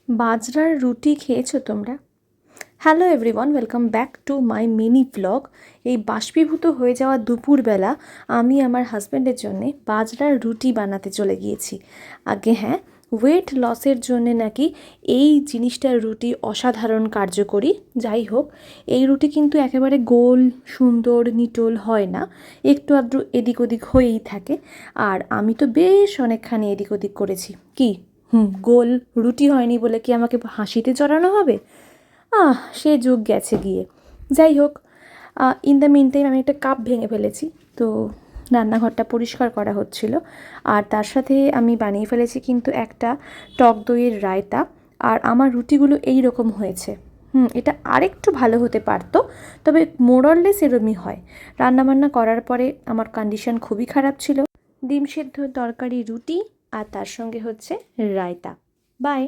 বাজরার রুটি খেয়েছো তোমরা? Hello everyone, welcome back to my mini blog. এই বাষ্পীভূত হয়ে যাওয়া দুপুরবেলা আমি আমার হাজব্যান্ডের জন্যে বাজরার রুটি বানাতে চলে গিয়েছি। আগে হ্যাঁ, ওয়েট লসের জন্যে নাকি এই জিনিসটার রুটি অসাধারণ কার্যকরী। যাই হোক, এই রুটি কিন্তু একেবারে গোল সুন্দর নিটোল হয় না, একটু আধটু এদিক ওদিক হয়েই থাকে। আর আমি তো বেশ অনেকখানি এদিক ওদিক করেছি। কি গোল রুটি হয়নি বলে কি আমাকে হাসিতে চড়ানো হবে? সে যুগ গেছে গিয়ে। যাই হোক, ইন দ্য মিন টাইম আমি একটা কাপ ভেঙে ফেলেছি, তো রান্নাঘরটা পরিষ্কার করা হচ্ছিল। আর তার সাথে আমি বানিয়ে ফেলেছি কিন্তু একটা টক দইয়ের রায়তা। আর আমার রুটিগুলো এই রকম হয়েছে। এটা আরেকটু ভালো হতে পারতো, তবে মোরললেস এরমই হয়। রান্নাবান্না করার পরে আমার কন্ডিশন খুবই খারাপ ছিল। ডিম সেদ্ধ তরকারি, রুটি, আর তার সঙ্গে হচ্ছে রায়তা। বাই।